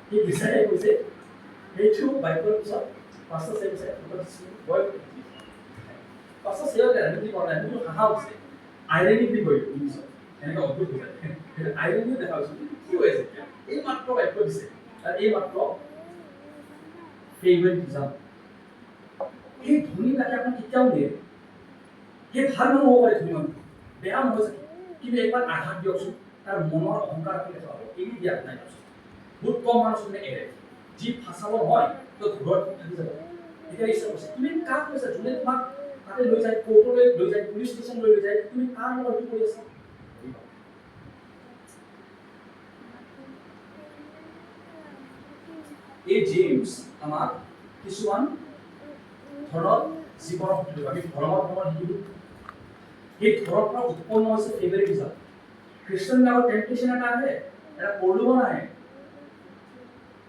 সেই বিচাৰে কৈছে সেইটো বাইকৰ পিছত পাঁচটা চেল আছে বয় পাঁচটা চেল আইডেণ্টি কৰা নাই কিন্তু হাঁহা হৈছে আইডেণ্টি কৰিলো ইংলিছত এনেকৈ অদ্ভুত হৈ যায় আইডেণ্টি দেখা হৈছোঁ কি হৈ আছে এতিয়া এই মাত্ৰ বাক্য দিছে আৰু এই মাত্ৰ ফেভাৰিট এক্সাম এই ধনীবিলাকে আপোনাক কেতিয়াও দিয়ে সেই ভাল মানুহ হ'ব পাৰে ধনী মানুহ বেয়া নহয় চাগে কিন্তু একবাৰ আঘাত দিয়কচোন তাৰ মনৰ অহংকাৰ আপুনি দেখা পাব এৰি দিয়া নাই বহুত কম মানুহ শুনে এৰে যি ফাঁচাব হয় তো ঘৰত থাকি যাব এতিয়া ইচ্ছা কৈছে তুমি কাক কৈছা যোনে তোমাক তাতে লৈ যায় কোৰ্টলৈ লৈ যায় পুলিচ ষ্টেচন লৈ যায় তুমি কাৰ লগত কৰি আছা এই জেমছ আমাক কিছুমান ধৰক জীৱনৰ শিকিলো আমি ধৰ্মৰ শিকিলো এই ধৰৰ পৰা উৎপন্ন হৈছে ফেভাৰিটিজম খ্ৰীষ্টানবিলাকৰ টেম্পটেশ্যন এটা আহে এটা পঢ়িব নাহে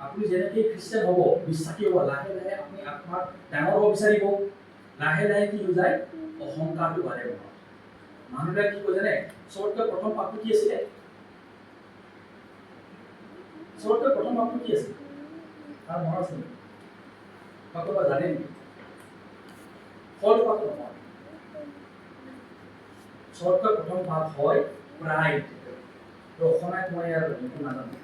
আপুনি যেনেকৈ খ্ৰীষ্টান হ'ব বিশ্বাসী হ'ব লাহে লাহে আপুনি আপোনাক ডাঙৰ হ'ব বিচাৰিব লাহে লাহে কি হৈ যায় অহংকাৰটো বাঢ়িব মানুহবিলাক কি কয় জানে চবতকৈ প্ৰথম পাপটো কি আছিলে চবতকৈ প্ৰথম পাপটো কি আছিল তাৰ মনত আছে নেকি কাকবা জানে নেকি ফল পাপ নহয় চবতকৈ প্ৰথম পাপ হয় প্ৰাইড অসমীয়াত মই আৰু একো নাজানো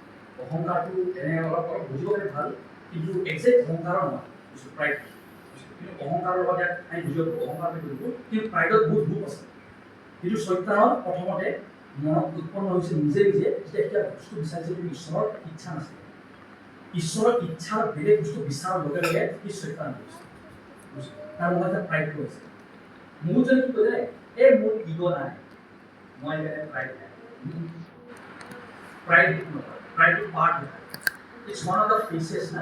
অহংকাৰটো এনে অলপ অলপ বুজিব পাৰে ভাল কিন্তু একজেক্ট অহংকাৰো নহয় প্ৰাইড কিন্তু অহংকাৰৰ লগত ইয়াত আমি বুজিব অহংকাৰটো বুজিব কিন্তু প্ৰাইডত বহুত ৰূপ আছে কিন্তু চৈতানৰ প্ৰথমতে মনত উৎপন্ন হৈছে নিজে নিজে যেতিয়া বস্তু বিচাৰিছে কিন্তু ঈশ্বৰৰ ইচ্ছা নাছিল ঈশ্বৰৰ ইচ্ছাৰ বেলেগ বস্তু বিচাৰৰ লগে লগে সি চৈতান হৈছে তাৰ মনত এটা প্ৰাইড হৈছে মোৰ যদি কি কৈ যায় এই মোৰ ইগ' নাই মই প্ৰাইড নাই Pride নহয় pride is part of it. It's one of the faces na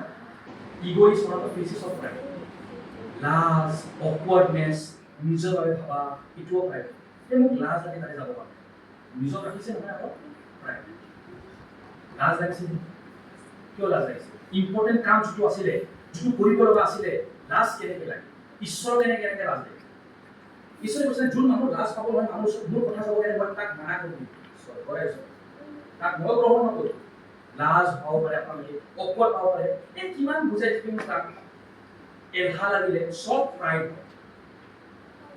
ego is one of the faces of pride লাজ awkwardness নিজৰ বাবে ভাবা এটোও pride এই মোক লাজ লাগে তাতে যাব পাৰে নিজৰ ৰাখিছে নহয় আকৌ pride লাজ লাগিছে কিয় লাজ লাগিছে ইম্পৰ্টেণ্ট কাম যিটো আছিলে যিটো কৰিব লগা আছিলে লাজ কেনেকৈ লাগে ঈশ্বৰ কেনেকৈ লাজ লাগে ঈশ্বৰে কৈছে যোন মানুহ লাজ পাব হয় মানুহ মোৰ কথা যাব কাৰণে মই তাক মানা কৰিম ঈশ্বৰ কৰে তাক মই গ্ৰহণ নকৰোঁ লাজ পাব পাৰে আপোনালোকে অকৱাৰ্ড পাব পাৰে এই কিমান বুজাই থাকিম তাক এলহা লাগিলে চব প্ৰাইড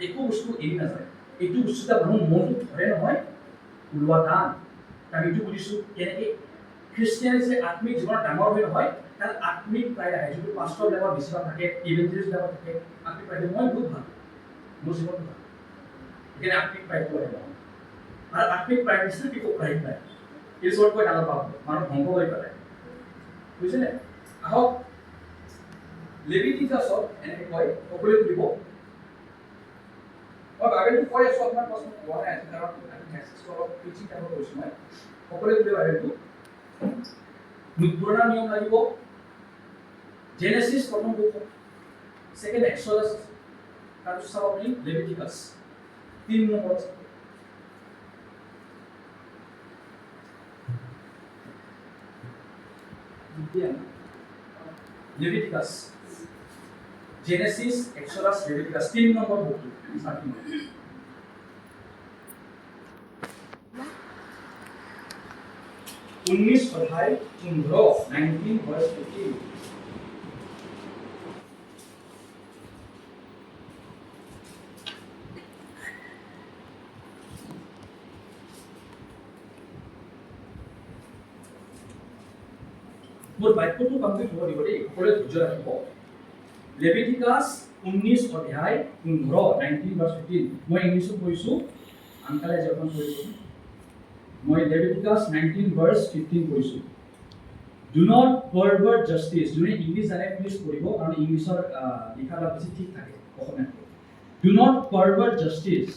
একো বস্তু এৰি নাযায় এইটো বস্তুটা মানুহ মনটো ধৰে নহয় ওলোৱা টান আমি এইটো বুজিছোঁ কেনেকৈ খ্ৰীষ্টিয়ানে যে আত্মিক জীৱনত ডাঙৰ হৈ নহয় তাৰ আত্মিক প্ৰাইড আহে যিটো পাষ্টৰ লেভেলত বেছিভাগ থাকে ইভেঞ্জেলিষ্ট লেভেলত থাকে আত্মিক প্ৰাইড মই বহুত ভাল মোৰ জীৱনটো ভাল সেইকাৰণে আত্মিক প্ৰাইডটো আহে আৰু আত্মিক প্ৰাইড নিচিনা একো প্ৰাইড নাই ঈশ্বৰতকৈ ডাঙৰ পাপ মানুহ ধ্বংস কৰি পেলাই বুজিছেনে আহক লেভিটিকাছত এনেকৈ কয় সকলোৱে সুধিব মই বাইবেলটো কৈ আছোঁ আপোনাৰ প্ৰশ্ন কোৱা নাই আজি কাৰণ আমি মেছেজটো অলপ প্ৰিচিং টাইপত কৰিছোঁ মই সকলোৱে সুধিব বাইবেলটো পুৰণা নিয়ম লাগিব জেনেচিছ প্ৰথম বুক ছেকেণ্ড এক্সডাছ তাৰপিছত চাব আপুনি লেভিটিকাছ 3 number Leviticus, Genesis, Exodus, Leviticus, 3 number book. 19 अध्याय 19 verse 15. মোৰ বাক্যটো কমপ্লিট হ'ব দিব দেই সকলোৱে ধৈৰ্য ৰাখিব লেভিটিকাছ 19 অধ্যায় 19 verse 15 মই ইংলিছত কৈছোঁ আনকালে যে এখন কৈছোঁ মই লেভিটিকাছ 19 verse 15 কৈছোঁ ডু নট পাৰভাৰ্ট জাষ্টিছ যোনে ইংলিছ জানে প্লিজ পঢ়িব কাৰণ ইংলিছৰ লিখাটা বেছি ঠিক থাকে অসমীয়াত do not pervert justice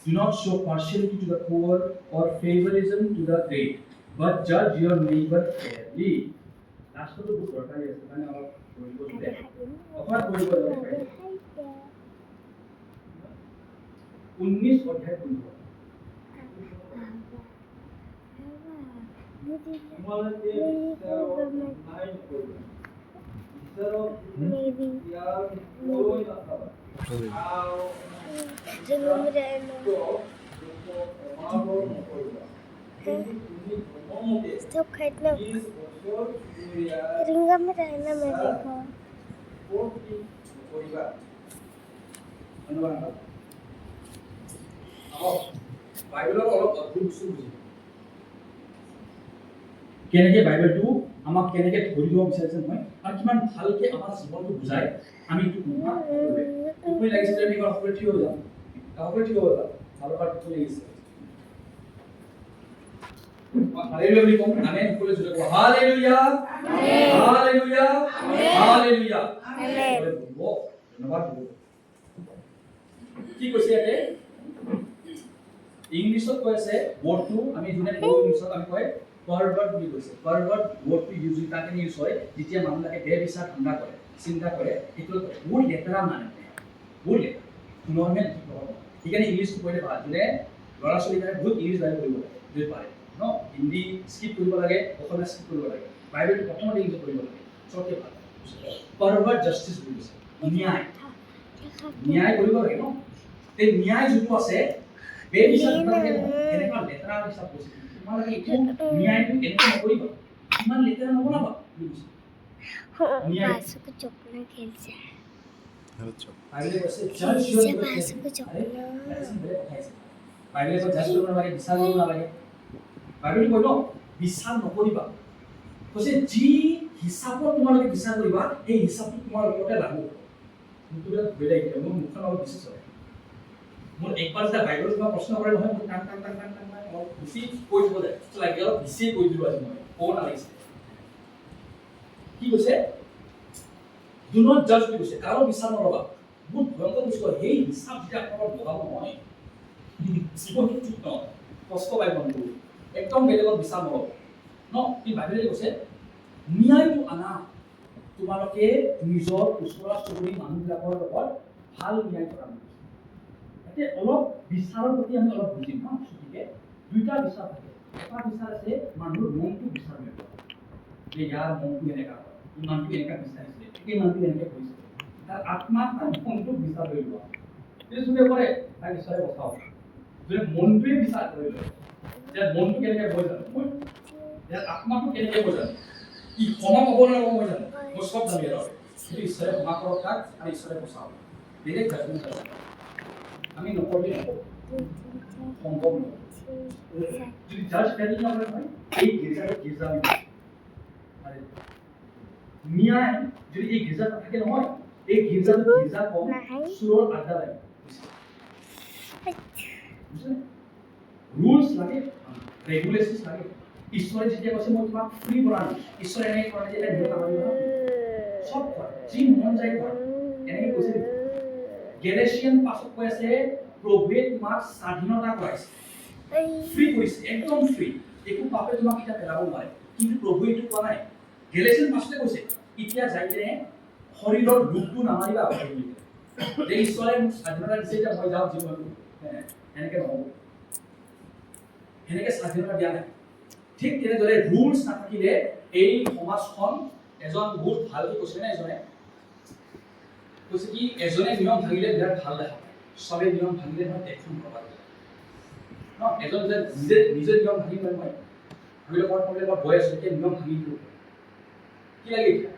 do not show partiality to the poor or favoritism to the great but judge your neighbor fairly রাষ্ট্রটো বহুত দরকারি আছে মানে অলপ কৰিব দিলে অকমান কৰিব লাগে 19 অধ্যায় 15 তোমালোকে নাই কৰিব ঈশ্বৰ ইয়াৰ লৈ নাথাবা আৰু জনমৰে Stop, रिंगा में रहना मेरे को বাইবেলৰ অলপ অদ্ভুত বস্তু বুজি কেনেকৈ বাইবেলটো আমাক কেনেকৈ ধৰিব বিচাৰিছে নহয় আৰু কিমান ভালকৈ আমাৰ জীৱনটো বুজায় আমি এইটো নোহোৱা সকলোৱে টোপনি লাগিছে যে আমি এবাৰ সকলোৱে থিয় হৈ যাম সকলোৱে থিয় হৈ যাম ভাল পাৰ টোপনি লাগিছে হালেলুয়া বুলি কম আমেন সকলোৱে জোৰে কওঁ হালেলুয়া হালেলুয়া হালেলুয়া আমেন ধন্যবাদ কি কৈছে ইয়াতে ইংলিছত কৈ আছে ৱৰ্ডটো আমি যোনে ইংলিছত আমি কয় পাৰভাৰ্ট বুলি কৈছে পাৰভাৰ্ট ৱৰ্ডটো ইউজ তাকে ইউজ হয় যেতিয়া মানুহবিলাকে দেহ বিচাৰ ঠাণ্ডা কৰে চিন্তা কৰে সেইটো বহুত লেতেৰা মানে বহুত লেতেৰা নৰ্মেল সেইকাৰণে ইংলিছটো কৰিলে ভাল যোনে ল'ৰা ছোৱালীবিলাকে বহুত ইংলিছ বাইবেল কৰিব লাগে যদি পাৰে ন হিন্দী স্কিপ কৰিব লাগে অসমীয়া স্কিপ কৰিব লাগে বাইবেল প্ৰথমতে ইংলিছত কৰিব লাগে চবকে ভাল পাৰভাৰ্ট জাষ্টিছ বুলি কৈছে ন্যায় ন্যায় কৰিব লাগে ন এই ন্যায় যোনটো আছে বেবিচাৰ এনেকুৱা লেতেৰা হিচাপ কৰিছে তোমালোকে এইটো ন্যায়টো এনেকুৱা নকৰিবা ইমান লেতেৰা নবনাবা बासु को चपना खेल जा বাইবেলে কৈছে জাজ ইউৰ बासु को चपना বাইবেলে কৈছে জাজ কৰিব নালাগে বিচাৰ কৰিব নালাগে বাইবেলে কয় ন বিচাৰ নকৰিবা কৈছে যি হিচাপত তোমালোকে বিচাৰ কৰিবা সেই হিচাপটো তোমাৰ ওপৰতে লাগু কিন্তু এটা বেলেগ মোৰ মুখখন অলপ বেছি চলে মোৰ একবাৰ এটা বাইবেলৰ কিবা প্ৰশ্ন কৰে নহয় মোৰ টান অলপ বেছি কৈ দিব যায় লাগে অলপ বেছি কৈ দিব আজি মই ক'ব নালাগিছে কি কৈছে ডু নট জাজ বুলি কৈছে কাৰো বিচাৰ নলবা বহুত ভয়ংকৰ বস্তু সেই হিচাপ যেতিয়া আপোনালোকৰ বগাব নহয় জীৱনটো ঠিক নহয় কষ্ট পাই বন্ধু একদম বেলেগত বিচাৰ নলব ন কি বাইবেলে কৈছে ন্যায়টো আনা তোমালোকে নিজৰ ওচৰা চুবুৰী মানুহবিলাকৰ লগত ভাল ন্যায় কৰা এতিয়া অলপ বিচাৰৰ প্ৰতি আমি অলপ বুজিম ন গতিকে দুইটা বিচাৰ থাকে এটা বিচাৰ আছে মানুহৰ মনটো বিচাৰ কৰিব যে ইয়াৰ মনটো এনেকুৱা হয় এই মানুহটো এনেকুৱা বিচাৰিছে এই মানুহটো এনেকৈ কৰিছে তাৰ আত্মা তাৰ মনটো বিচাৰ কৰি লোৱা এই যোনে কৰে তাক ঈশ্বৰে বচাওক যোনে মনটোৱে বিচাৰ কৰি লয় যে মনটো কেনেকৈ হৈ জানো মই ইয়াৰ আত্মাটো কেনেকৈ হৈ জানো ই ক্ষমা পাব নাপাব মই জানো মই চব জানো ইয়াৰ কিন্তু ঈশ্বৰে ক্ষমা কৰক তাক আৰু ঈশ্বৰে বচাওক বেলেগ জাজমেণ্ট আছে আমি নকৰিলে নহ'ব সম্ভৱ নহয় যদি জাজ ফেলি নকৰে নহয় এই গীৰ্জাটো গীৰ্জা ন্যায় যদি এই গীৰ্জা নাথাকে নহয় এই গীৰ্জাটো গীৰ্জা কম চোৰৰ আড্ডা লাগে ৰুলছ লাগে ৰেগুলেশ্যনছ লাগে ঈশ্বৰে যেতিয়া কৈছে মই তোমাক ফ্ৰী বনাম ঈশ্বৰে এনেকৈ কৰা যে এটা নিয়ম আমাৰ চব কৰা যি মন যায় কৰা এনেকৈ কৈছে গেলেছিয়ান পাছত কৈ আছে প্ৰভুৱে তোমাক স্বাধীনতা কৰাইছে ফ্ৰী কৰিছে একদম ফ্ৰী একো পাপে তোমাক এতিয়া পেলাব নোৱাৰে কিন্তু প্ৰভু এইটো কোৱা নাই গেলেছিয়ান পাছতে কৈছে এতিয়া যাই কিনে শৰীৰৰ দুখটো নামাৰিবা যে ঈশ্বৰে মোক স্বাধীনতা দিছে এতিয়া মই যাওঁ জীৱনটো এনেকৈ নহ'ব এনেকৈ স্বাধীনতা দিয়া নাই ঠিক তেনেদৰে ৰুলছ নাথাকিলে এই সমাজখন এজন বহুত ভালকৈ কৈছে নে এজনে কৈছে কি এজনে নিয়ম ভাঙিলে বিৰাট ভাল দেখা পায় চবে নিয়ম ভাঙিলে নহয় দেশখন বৰবাদ হৈ যায় ন এজন যে নিজে নিয়ম ভাঙিব নহয় আমি লগত ক'লে মই গৈ আছোঁ এতিয়া নিয়ম ভাঙি দিলোঁ কি লাগে এতিয়া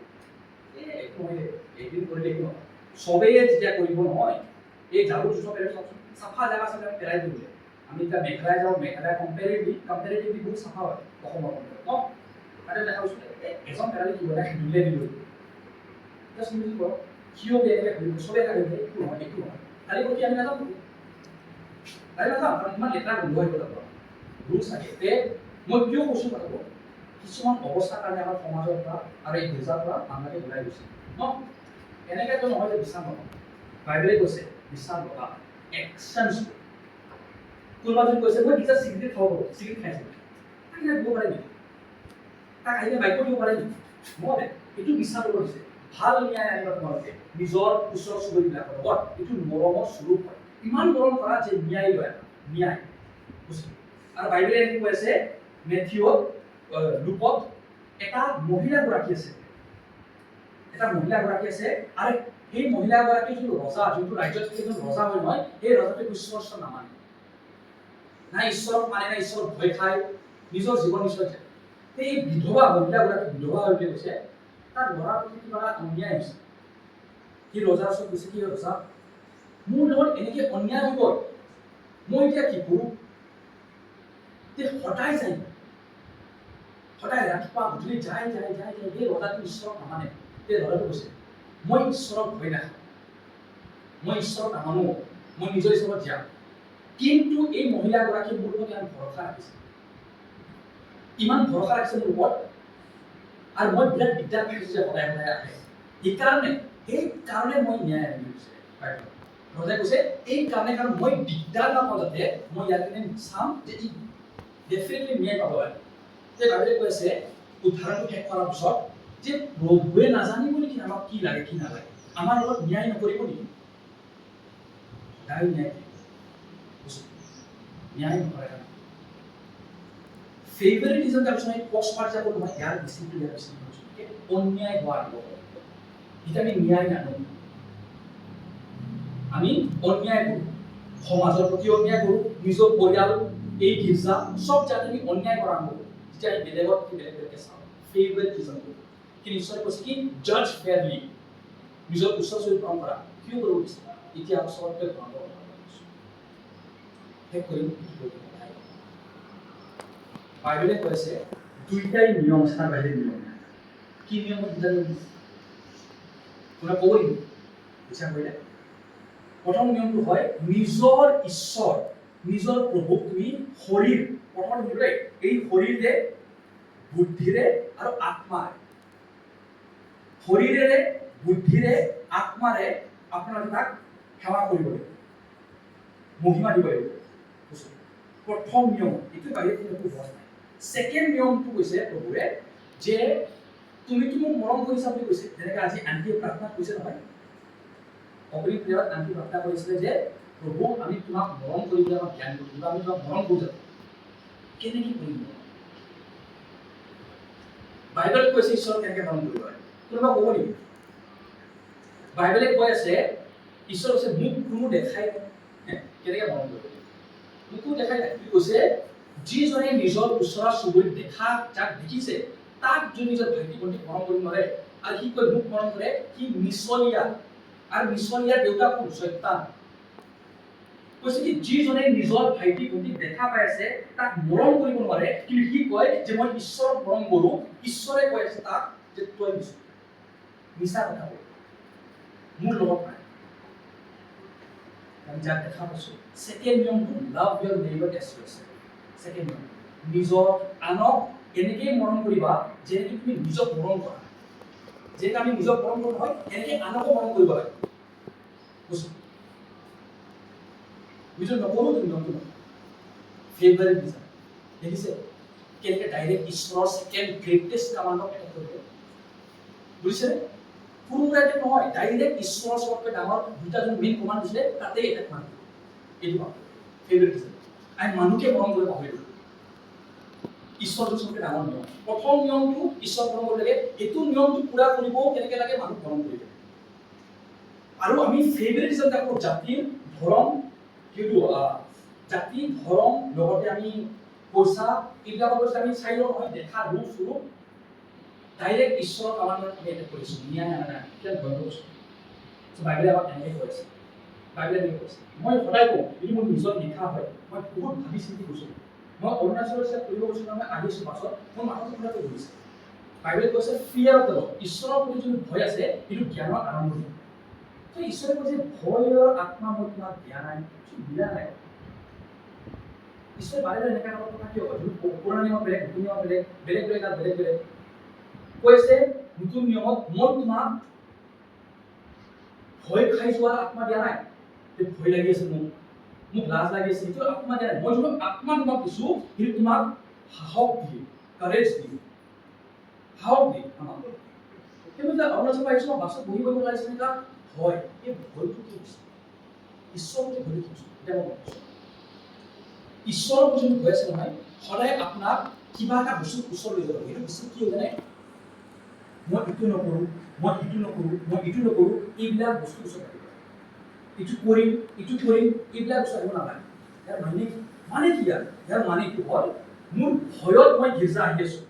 একো নহয় এদিন কৰিলে একো নহয় চবেই যেতিয়া কৰিব নহয় এই জাৰু জোঁথৰ পেলাই চাওকচোন চাফা জেগা চাগে আমি পেলাই দিবলৈ আমি এতিয়া মেঘালয় যাওঁ মেঘালয় কম্পেৰেটিভলি বহুত চাফা হয় অসমৰ ন তাতে দেখা পাইছোঁ এজন পেলালে কি হয় দিলে দিলোঁ জাষ্ট মিউজিক কৰক কিয় বেলেগে কৰিব চবেই কাঢ়ি দিয়ে একো নহয় কালি প্ৰতি আমি নাযাওঁ কালি নাযাওঁ কাৰণ ইমান লেতেৰা গোন্ধ আহিব যাব ৰুলছ থাকে তে মই কিয় কৈছোঁ কথাটো কিছুমান অৱস্থাৰ কাৰণে আমাৰ সমাজৰ পৰা আৰু এই গীৰ্জাৰ পৰা মানুহকে ওলাই গৈছে ন এনেকৈতো নহয় যে বিশ্বাস নকৰা বাইবেলে কৈছে বিশ্বাস নকৰা একশ্যনছ কোনোবা যদি কৈছে মই গীৰ্জাৰ চিগাৰেট খাব পাৰোঁ চিগাৰেট খাইছে তাক দিব পাৰে নেকি তাক আহিলে বাইকত দিব পাৰে নেকি মই এইটো বিশ্বাস কৰিব দিছে ভাল ন্যায় আনিবা তোমালোকে নিজৰ ওচৰ চুবুৰীবিলাকৰ লগত এইটো মৰমৰ স্বৰূপ হয় ইমান মৰম কৰা যে ন্যায় লয় ন্যায় আৰু বাইবেলে এনেকৈ কৈ আছে মেথিউত লুকত এটা মহিলাগৰাকী আছে আৰু সেই মহিলাগৰাকী যোনটো ৰজা যোনটো ৰাজ্যত যোনটো ৰজা হয় নহয় সেই ৰজাটোৱে ঈশ্বৰ নামানে না ঈশ্বৰক মানে না ঈশ্বৰক ভয় খায় নিজৰ জীৱন ঈশ্বৰ সেই বিধৱা মহিলাগৰাকী বিধৱা হৈ গৈছে তাৰ ল'ৰাৰ প্ৰতি কিবা অন্যায় হৈছে সি ৰজাৰ ওচৰত গৈছে কি ৰজা মোৰ লগত এনেকৈ অন্যায় হৈ গ'ল মই এতিয়া কি কৰোঁ তে সদায় যায় সদায় ৰাতিপুৱা গধূলি যায় সেই ৰজাটো ঈশ্বৰক নামানে সেই ল'ৰাটো কৈছে মই ঈশ্বৰক ভয় নাখাওঁ মই ঈশ্বৰক নামানো মই নিজৰ ঈশ্বৰত যাম কিন্তু এই মহিলাগৰাকী মোৰ ওপৰত ইমান ভৰসা ৰাখিছে ইমান ভৰসা ৰাখিছে মোৰ ওপৰত আৰু মই বিৰাট দিগদাৰ পাইছোঁ যে সদায় সদায় আহে সেইকাৰণে মই ন্যায় আনিব বিচাৰিছোঁ ৰজাই কৈছে এই কাৰণে কাৰণ মই দিগদাৰ নাপাওঁ যাতে মই ইয়াৰ কাৰণে চাম যে ই ডেফিনেটলি ন্যায় পাব লাগে যে বাইবেলে কৈ আছে উদ্ধাৰণটো শেষ কৰাৰ পিছত যে প্ৰভুৱে নাজানিব নেকি আমাক কি লাগে কি নালাগে আমাৰ লগত ন্যায় নকৰিব নেকি ন্যায় ন্যায় নকৰে ফেভাৰিটিজম তাৰপিছত পষ্টপাৰ্ট যাব নহয় ইয়াৰ বেছিটো ইয়াৰ বেছি অন্যায় হোৱাৰ এতিয়া আমি ন্যায় নানো আমি অন্যায় কৰোঁ সমাজৰ প্ৰতি অন্যায় কৰোঁ নিজৰ পৰিয়াল এই গীৰ্জা চব জাতি আমি অন্যায় কৰা কৰোঁ যেতিয়া আমি বেলেগত বেলেগকে চাওঁ ফেভাৰিটিজম কৰোঁ কিন্তু ঈশ্বৰে কৈছে কি জাজ ফেয়াৰলি নিজৰ উচ্চ চৰিত্ৰ পৰম্পৰা কিয় কৰিব বিচাৰে এতিয়া চবতকৈ ধৰ্ম শেষ কৰিম বাইবেলে কৈছে দুইটাই নিয়ম আছে তাৰ বাহিৰে নিয়ম নাই কি নিয়ম দুটা নিয়ম কোনে ক'ব লাগিব ইচ্ছা কৰিলে প্ৰথম নিয়মটো হয় নিজৰ ঈশ্বৰ নিজৰ প্ৰভুক তুমি শৰীৰ প্ৰথম নিয়মটো এই শৰীৰে বুদ্ধিৰে আৰু আত্মাৰে শৰীৰেৰে বুদ্ধিৰে আত্মাৰে আপোনালোকে তাক সেৱা কৰিব লাগিব মহিমা দিব লাগিব প্ৰথম নিয়ম এইটো বাহিৰে কোনো একো বস্তু নাই ছেকেণ্ড নিয়মটো কৈছে প্ৰভুৱে যে তুমিতো মোক মৰম কৰিছা বুলি কৈছে যেনেকৈ আজি আন্টিয়ে প্ৰাৰ্থনা কৰিছে নহয় অগ্নি প্ৰিয়ত আন্টি প্ৰাৰ্থনা কৰিছিলে যে প্ৰভু আমি তোমাক মৰম কৰিবলৈ আমাক জ্ঞান দিবা আমি তোমাক মৰম কৰোঁ কেনেকৈ কৰিম বাইবেলত কৈছে ঈশ্বৰ কেনেকৈ মৰম কৰিব লাগে কোনোবা ক'ব নেকি বাইবেলে কৈ আছে ঈশ্বৰ কৈছে মোক কোনো দেখাই কেনেকৈ মৰম কৰিব মোকো দেখাই নাই কৈছে যিজনে নিজৰ ওচৰা চুবুৰীক দেখা যাক দেখিছে তাক যদি নিজৰ ভাইটি ভণ্টিক মৰম কৰিব নোৱাৰে আৰু সি কৈ মোক মৰম কৰে সি মিছলীয়া আৰু মিছলীয়াৰ দেউতাক কোন শয়তান কৈছে কি যিজনে নিজৰ ভাইটি ভণ্টিক দেখা পাই আছে তাক মৰম কৰিব নোৱাৰে কিন্তু সি কয় যে মই ঈশ্বৰক মৰম কৰোঁ ঈশ্বৰে কৈ আছে তাক যে তই মিছা কথা কৈ মোৰ লগত নাই আমি যাক দেখা পাইছোঁ ছেকেণ্ড নিয়মটো লাভ ইয়ৰ নেইবাৰ এজ ইয়োৰছেল্ফ ছেকেণ্ড নিয়ম নিজৰ আনক এনেকৈ মৰম কৰিবা যেনেকৈ তুমি নিজক মৰম কৰা যেনেকৈ আমি নিজক মৰম কৰোঁ নহয় এনেকৈ আনকো মৰম কৰিব লাগে বুজিছোঁ নকৰোঁ তুমি নিয়মটো ফেভাৰিটিজম দেখিছে কেনেকৈ ডাইৰেক্ট ঈশ্বৰৰ ছেকেণ্ড গ্ৰেটেষ্ট কামাণ্ডক এটেক কৰিব বুজিছেনে কোনোবাকে নহয় ডাইৰেক্ট ঈশ্বৰৰ চবতকৈ ডাঙৰ দুটা যোন মেইন কমাণ্ড দিছিলে তাতেই এটেক মাৰিব এইটো ফেভাৰিটিজম আমি মানুহকে মৰম কৰিব পাহৰিলোঁ ঈশ্বৰটো চবতকৈ ডাঙৰ নিয়ম প্ৰথম নিয়মটো ঈশ্বৰ মৰম কৰিব লাগে এইটো নিয়মটো পূৰা কৰিবও কেনেকৈ লাগে মানুহ মৰম কৰিব আৰু আমি ফেভাৰিটিজম দেখোঁ জাতিৰ ধৰম কিন্তু জাতি ধৰম লগতে আমি পইচা এইবিলাকৰ বস্তু আমি চাই লওঁ নহয় দেখা ৰূপ স্বৰূপ ডাইৰেক্ট ঈশ্বৰৰ কামাণ্ডত আমি এটেক কৰিছোঁ ন্যায় নাই কিয় ভয় কৰিছোঁ বাইবেলে আমাক এনেকৈ কৈ আছে বাইবেলে এনেকৈ কৈছে মই সদায় কওঁ যদি মোৰ নিজৰ লিখা হয় মই বহুত ভাবি চিন্তি কৈছোঁ মই অৰুণাচলৰ চেক কৰিব গৈছোঁ মই আহিছোঁ পাছত মোৰ মাথাটো সদায় কৈ গৈছে বাইবেলে কৈছে ফিয়াৰ অফ দ্য লৰ্ড ঈশ্বৰৰ প্ৰতি যদি ভয় আছে কিন্তু জ্ঞানৰ আৰম্ভণি তো ঈশ্বৰে কৈছে ভয়ৰ আত্মা মই তোমাক দিয়া নাই দিয়া নাই ঈশ্বৰে বাইবেলে এনেকৈ কথা কিয় কয় পুৰণা নিয়মত বেলেগ নতুন নিয়মত বেলেগ বেলেগ বেলেগ তাত বেলেগ বেলেগ কৈছে নতুন নিয়মত মই তোমাক ভয় খাই যোৱাৰ আত্মা দিয়া নাই যে ভয় লাগি আছে মোক লাজ লাগি আছে সেইটো আত্মা দিয়া নাই মই তোমাক আত্মা তোমাক দিছোঁ কিন্তু তোমাক সাহস দিয়ে কাৰেজ দিয়ে সাহস দিয়ে আমাক কিন্তু যে অৰুণাচল আহিছোঁ বাছত বহি বহিব লাগিছে এনেকুৱা ভয় এই ভয়টো কি হৈছে ঈশ্বৰকে ভয় দিছোঁ এতিয়া মই কৈছোঁ ঈশ্বৰৰ যোন ভয় আছে নহয় সদায় আপোনাক কিবা এটা বস্তুৰ ওচৰ লৈ যাব সেইটো বস্তু কি হয় জানে মই ইটো নকৰোঁ মই ইটো নকৰোঁ মই ইটো নকৰোঁ এইবিলাক বস্তু ওচৰত ৰাখিব ইটো কৰিম এইবিলাক বস্তু আহিব নালাগে ইয়াৰ মানে কি আৰু ইয়াৰ মানে কি হ'ল মোৰ ভয়ত মই গীৰ্জা আহি আছোঁ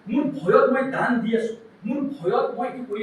মোৰ ভয়ত মই দান দি আছোঁ, মোৰ ভয়ত মই এইটো কৰি